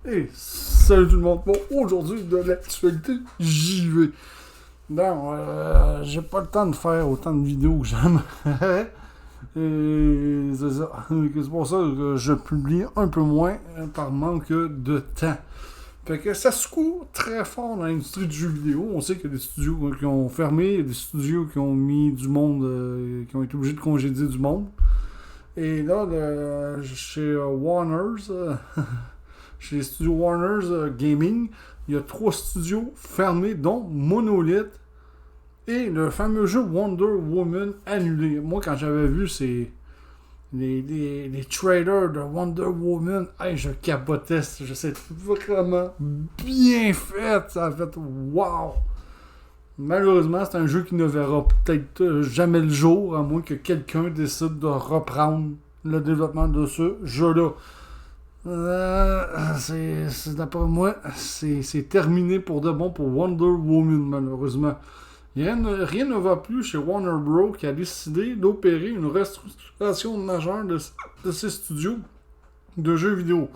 Et salut tout le monde. Bon, aujourd'hui, de l'actualité, j'y vais. Non, j'ai pas le temps de faire autant de vidéos que j'aimerais. Et c'est ça. C'est pour ça que je publie un peu moins par manque de temps. Fait que ça secoue très fort dans l'industrie du jeu vidéo. On sait qu'il y a des studios qui ont fermé, il y a des studios qui ont mis du monde, qui ont été obligés de congédier du monde. Et là, chez Warner's, chez les studios Warner's Gaming, il y a 3 studios fermés, dont Monolith et le fameux jeu Wonder Woman annulé. Moi, quand j'avais vu les trailers de Wonder Woman, hey, je capotais. C'était vraiment bien fait. Ça a fait wow! Malheureusement, c'est un jeu qui ne verra peut-être jamais le jour, à moins que quelqu'un décide de reprendre le développement de ce jeu-là. D'après moi, c'est terminé pour de bon pour Wonder Woman, malheureusement. Rien ne va plus chez Warner Bros. Qui a décidé d'opérer une restructuration majeure de ses studios de jeux vidéo.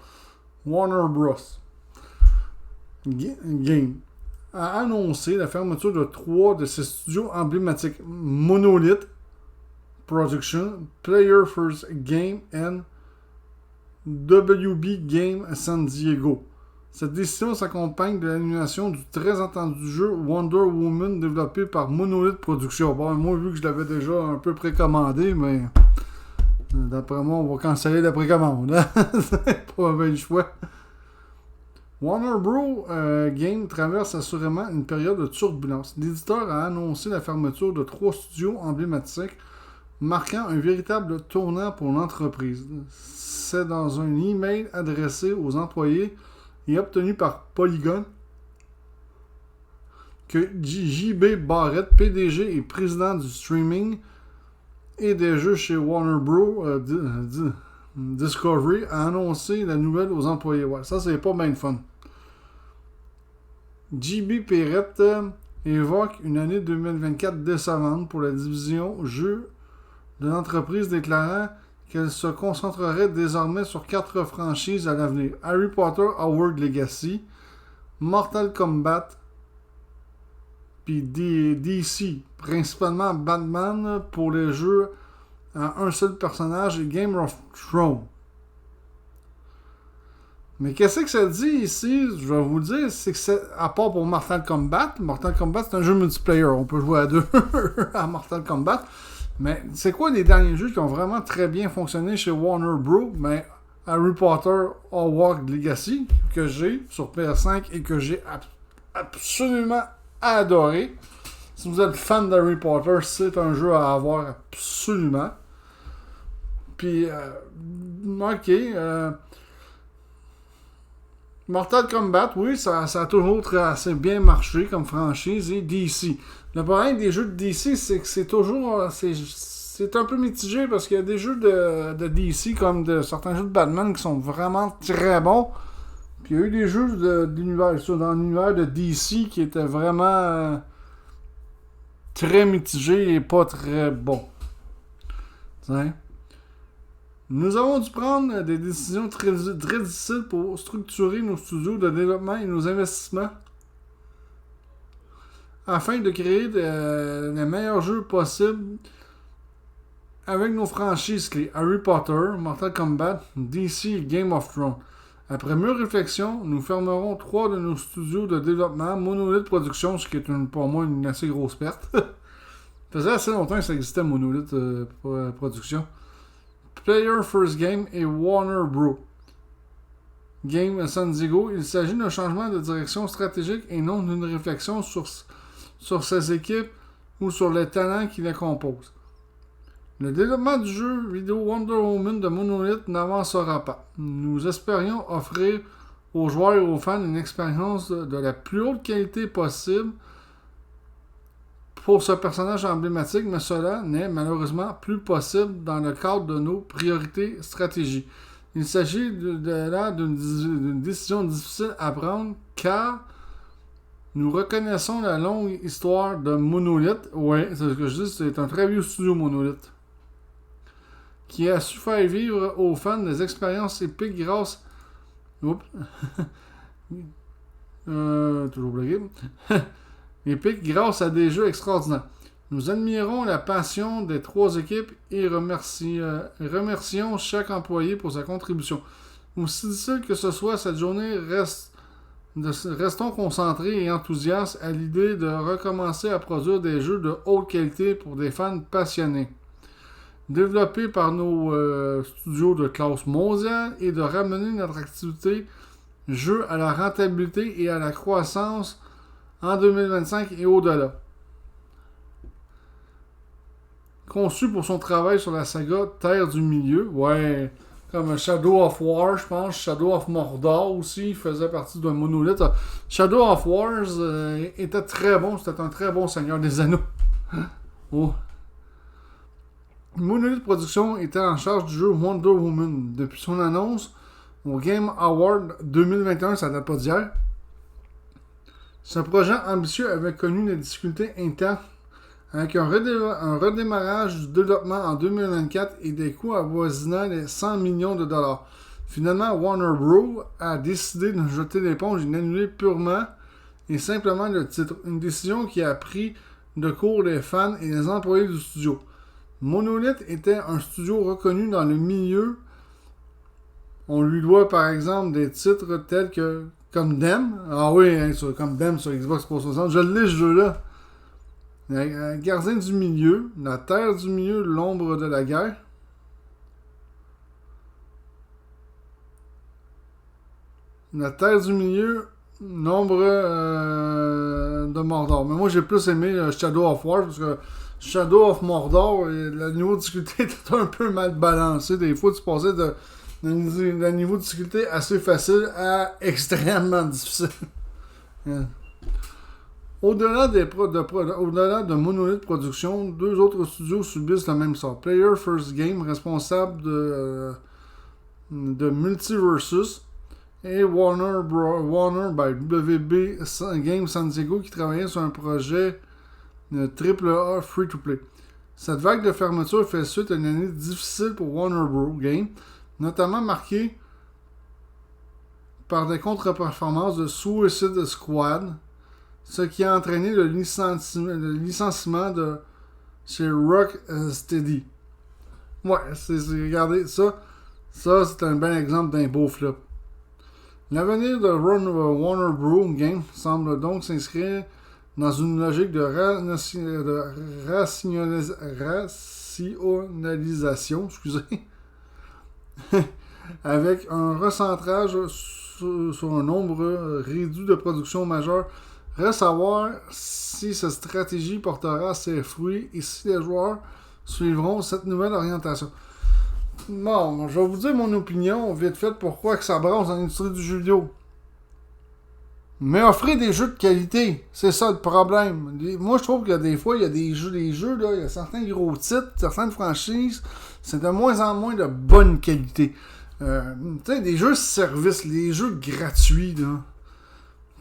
Warner Bros. Game a annoncé la fermeture de 3 de ses studios emblématiques: Monolith Production, Player First Game and WB Game San Diego. Cette décision s'accompagne de l'annulation du très attendu jeu Wonder Woman développé par Monolith Production. Bon, moi, vu que je l'avais déjà un peu précommandé, mais d'après moi, on va canceller la précommande. Hein? C'est pas un bon choix. Warner Bros. Game traverse assurément une période de turbulence. L'éditeur a annoncé la fermeture de 3 studios emblématiques, marquant un véritable tournant pour l'entreprise. C'est dans un email adressé aux employés et obtenu par Polygon que J.B. Barrett, PDG et président du streaming et des jeux chez Warner Bros. Discovery, a annoncé la nouvelle aux employés. Ouais, ça, c'est pas bien fun. J.B. Barrett évoque une année 2024 décevante pour la division jeux de l'entreprise, déclarant qu'elle se concentrerait désormais sur 4 franchises à l'avenir: Harry Potter Hogwarts Legacy, Mortal Kombat, puis DC, principalement Batman pour les jeux à un seul personnage, et Game of Thrones. Mais qu'est-ce que ça dit ici? Je vais vous le dire, c'est que c'est, à part pour Mortal Kombat c'est un jeu multiplayer, on peut jouer à 2 à Mortal Kombat. Mais c'est quoi les derniers jeux qui ont vraiment très bien fonctionné chez Warner Bros? Ben, Harry Potter Hogwarts Legacy, que j'ai sur PS5 et que j'ai absolument adoré. Si vous êtes fan d'Harry Potter, c'est un jeu à avoir absolument. Puis, ok. Mortal Kombat, oui, ça a toujours assez bien marché comme franchise. Et DC. Le problème des jeux de DC, c'est que c'est toujours... C'est un peu mitigé parce qu'il y a des jeux de DC comme certains jeux de Batman qui sont vraiment très bons. Puis il y a eu des jeux dans l'univers de DC qui étaient vraiment très mitigés et pas très bons. T'sais? Nous avons dû prendre des décisions très difficiles pour structurer nos studios de développement et nos investissements afin de créer les meilleurs jeux possibles avec nos franchises clés: Harry Potter, Mortal Kombat, DC et Game of Thrones. Après mûre réflexion, nous fermerons 3 de nos studios de développement: Monolith Production, ce qui est pour moi une assez grosse perte. Ça faisait assez longtemps que ça existait, Monolith Production. Player First Game et Warner Bros. Game San Diego. Il s'agit d'un changement de direction stratégique et non d'une réflexion sur ses équipes ou sur les talents qui les composent. Le développement du jeu vidéo Wonder Woman de Monolith n'avancera pas. Nous espérions offrir aux joueurs et aux fans une expérience de la plus haute qualité possible pour ce personnage emblématique, mais cela n'est malheureusement plus possible dans le cadre de nos priorités stratégiques. Il s'agit là d'une décision difficile à prendre, car nous reconnaissons la longue histoire de Monolith. Oui, c'est ce que je dis, c'est un très vieux studio, Monolith, qui a su faire vivre aux fans des expériences épiques grâce Oups. Toujours bloqué. Epic, grâce à des jeux extraordinaires. Nous admirons la passion des trois équipes et remercions chaque employé pour sa contribution. Aussi difficile que ce soit, cette journée restons concentrés et enthousiastes à l'idée de recommencer à produire des jeux de haute qualité pour des fans passionnés. Développés par nos studios de classe mondiale et de ramener notre activité jeu à la rentabilité et à la croissance en 2025 et au-delà. Conçu pour son travail sur la saga Terre du Milieu, ouais, comme Shadow of War, je pense, Shadow of Mordor aussi, faisait partie d'un monolithe. Shadow of Wars était très bon, c'était un très bon Seigneur des Anneaux. Oh. Monolith Production était en charge du jeu Wonder Woman depuis son annonce au Game Award 2021, ça date pas d'hier. Ce projet ambitieux avait connu des difficultés internes avec un redémarrage du développement en 2024 et des coûts avoisinant les 100 millions de dollars. Finalement, Warner Bros. A décidé de jeter l'éponge et d'annuler purement et simplement le titre. Une décision qui a pris de court les fans et les employés du studio. Monolith était un studio reconnu dans le milieu. On lui doit par exemple des titres tels que comme Dem. Ah oui, hein, comme Dem sur Xbox 360. Je l'ai ce jeu-là. Gardien du milieu, la terre du milieu, l'ombre de la guerre. La terre du milieu, l'ombre de Mordor. Mais moi j'ai plus aimé Shadow of War parce que Shadow of Mordor, le niveau de difficulté était un peu mal balancé. Des fois tu passais d'un niveau de difficulté assez facile à extrêmement difficile. Au-delà de Monolith Production, deux autres studios subissent le même sort. Player First Game, responsable de Multiversus, et Warner by WB Games San Diego qui travaillait sur un projet AAA free-to-play. Cette vague de fermeture fait suite à une année difficile pour Warner Bros. Games, notamment marquée par des contre-performances de Suicide Squad, ce qui a entraîné le licenciement de chez Rocksteady. Ouais, regardez, ça c'est un bon exemple d'un beau flop. L'avenir de Warner Bros. Games semble donc s'inscrire dans une logique de rationalisation, avec un recentrage sur un nombre réduit de productions majeures. Reste à voir si cette stratégie portera ses fruits et si les joueurs suivront cette nouvelle orientation. Bon, je vais vous dire mon opinion vite fait pourquoi que ça brasse dans l'industrie du jeu vidéo. Mais offrez des jeux de qualité, c'est ça le problème. Moi je trouve que des fois il y a des jeux là, il y a certains gros titres, certaines franchises, c'est de moins en moins de bonne qualité. Tu sais, des jeux services, les jeux gratuits là.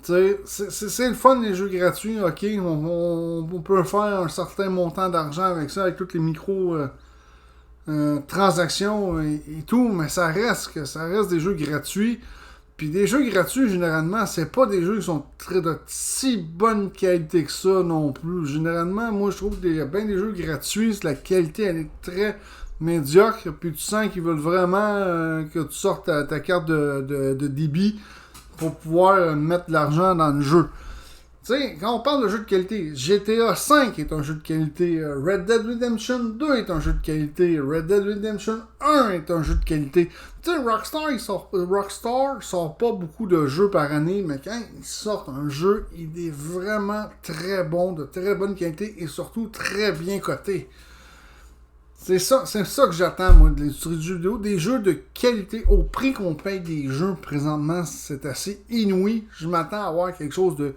C'est le fun les jeux gratuits, ok, on peut faire un certain montant d'argent avec ça, avec toutes les micro transactions et tout, mais ça reste des jeux gratuits. Puis des jeux gratuits, généralement, c'est pas des jeux qui sont de si bonne qualité que ça non plus. Généralement, moi je trouve que bien des jeux gratuits, la qualité elle est très médiocre, puis tu sens qu'ils veulent vraiment que tu sortes ta carte de débit pour pouvoir mettre de l'argent dans le jeu. Tu sais, quand on parle de jeu de qualité, GTA V est un jeu de qualité, Red Dead Redemption 2 est un jeu de qualité, Red Dead Redemption 1 est un jeu de qualité. Tu sais, Rockstar sort pas beaucoup de jeux par année, mais quand ils sortent un jeu, il est vraiment très bon, de très bonne qualité et surtout très bien coté. C'est ça que j'attends, moi, de l'industrie du jeu vidéo. Des jeux de qualité. Au prix qu'on paye des jeux présentement, c'est assez inouï. Je m'attends à avoir quelque chose de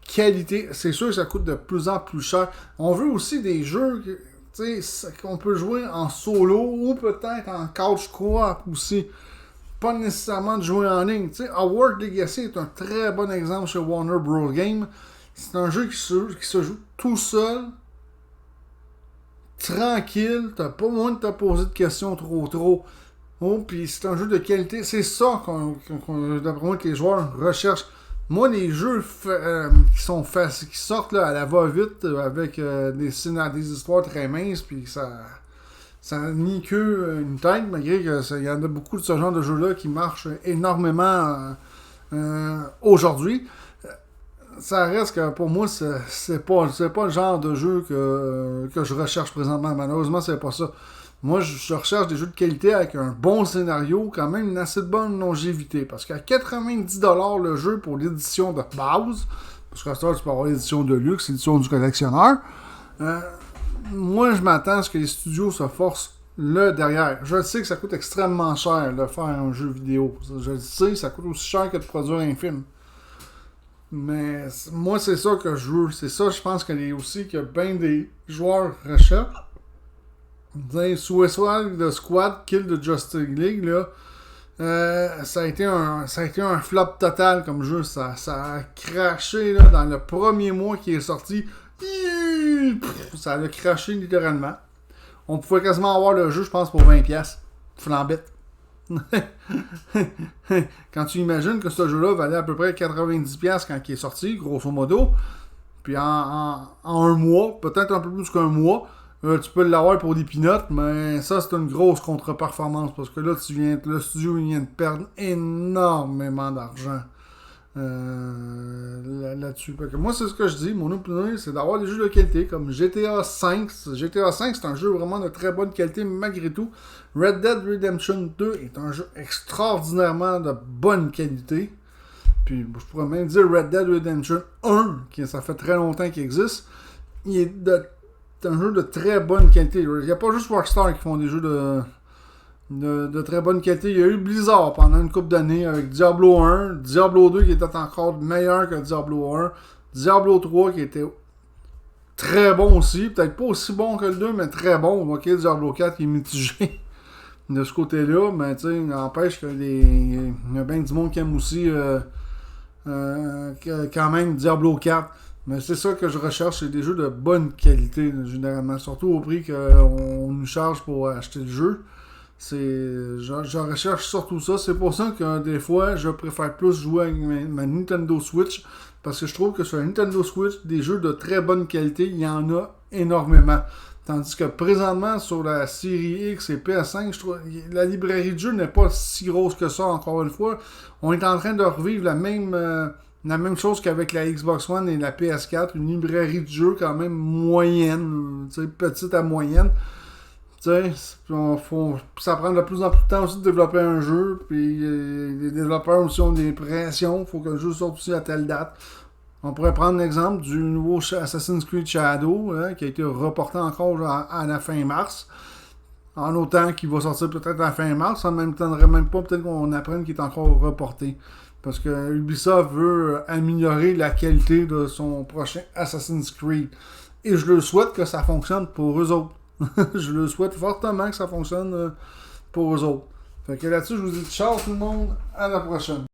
qualité. C'est sûr que ça coûte de plus en plus cher. On veut aussi des jeux qu'on peut jouer en solo ou peut-être en couch co-op aussi. Pas nécessairement de jouer en ligne. T'sais, Hogwarts Legacy est un très bon exemple chez Warner Bros. Games. C'est un jeu qui se joue tout seul. Tranquille, t'as pas besoin de te poser de questions trop. Oh, puis c'est un jeu de qualité. C'est ça d'après moi que les joueurs recherchent. Moi, les jeux qui sortent là, à la va-vite avec des histoires très minces, puis ça nie que une tête, malgré qu'il y en a beaucoup de ce genre de jeux-là qui marchent énormément aujourd'hui. Ça reste que pour moi, c'est pas le genre de jeu que je recherche présentement. Malheureusement, c'est pas ça. Moi, je recherche des jeux de qualité avec un bon scénario, quand même une assez bonne longévité. Parce qu'à 90$ le jeu pour l'édition de base, parce qu'à ce temps, tu peux avoir l'édition de luxe, l'édition du collectionneur, moi, je m'attends à ce que les studios se forcent le derrière. Je sais que ça coûte extrêmement cher de faire un jeu vidéo. Je le sais, ça coûte aussi cher que de produire un film. Mais moi, c'est ça que je veux. C'est ça, je pense aussi que bien des joueurs recherchent. Suicide Squad, Kill the Justice League, là, ça a été un flop total comme jeu. Ça a craché là, dans le premier mois qui est sorti. Ça a craché littéralement. On pouvait quasiment avoir le jeu, je pense, pour 20$. Flambette. Quand tu imagines que ce jeu-là valait à peu près 90$ quand il est sorti, grosso modo, puis en un mois, peut-être un peu plus qu'un mois, tu peux l'avoir pour des peanuts, mais ça, c'est une grosse contre-performance parce que là, le studio vient de perdre énormément d'argent là-dessus. Fait que moi, c'est ce que je dis. Mon opinion, c'est d'avoir des jeux de qualité comme GTA V. GTA V, c'est un jeu vraiment de très bonne qualité malgré tout. Red Dead Redemption 2 est un jeu extraordinairement de bonne qualité. Puis, je pourrais même dire Red Dead Redemption 1, qui ça fait très longtemps qu'il existe. C'est un jeu de très bonne qualité. Il n'y a pas juste Rockstar qui font des jeux de très bonne qualité. Il y a eu Blizzard pendant une couple d'années avec Diablo 1, Diablo 2 qui était encore meilleur que Diablo 1, Diablo 3 qui était très bon aussi, peut-être pas aussi bon que le 2, mais très bon. Ok, Diablo 4 qui est mitigé de ce côté-là, mais tu sais, n'empêche que il y a bien du monde qui aime aussi quand même Diablo 4. Mais c'est ça que je recherche, c'est des jeux de bonne qualité, généralement. Surtout au prix qu'on nous charge pour acheter le jeu. Je recherche surtout ça. C'est pour ça que des fois, je préfère plus jouer avec ma Nintendo Switch. Parce que je trouve que sur la Nintendo Switch, des jeux de très bonne qualité, il y en a énormément. Tandis que présentement, sur la série X et PS5, je trouve la librairie de jeux n'est pas si grosse que ça, encore une fois. On est en train de revivre la même chose qu'avec la Xbox One et la PS4, une librairie de jeux quand même moyenne, petite à moyenne. Ça prend de plus en plus de temps aussi de développer un jeu, puis les développeurs aussi ont des pressions, il faut que le jeu sorte aussi à telle date. On pourrait prendre l'exemple du nouveau Assassin's Creed Shadow, qui a été reporté encore à la fin mars. En autant qu'il va sortir peut-être à la fin mars, ça ne m'étonnerait même pas peut-être qu'on apprenne qu'il est encore reporté. Parce que Ubisoft veut améliorer la qualité de son prochain Assassin's Creed. Et je le souhaite que ça fonctionne pour eux autres. Je le souhaite fortement que ça fonctionne pour eux autres. Fait que là-dessus, je vous dis ciao tout le monde, à la prochaine.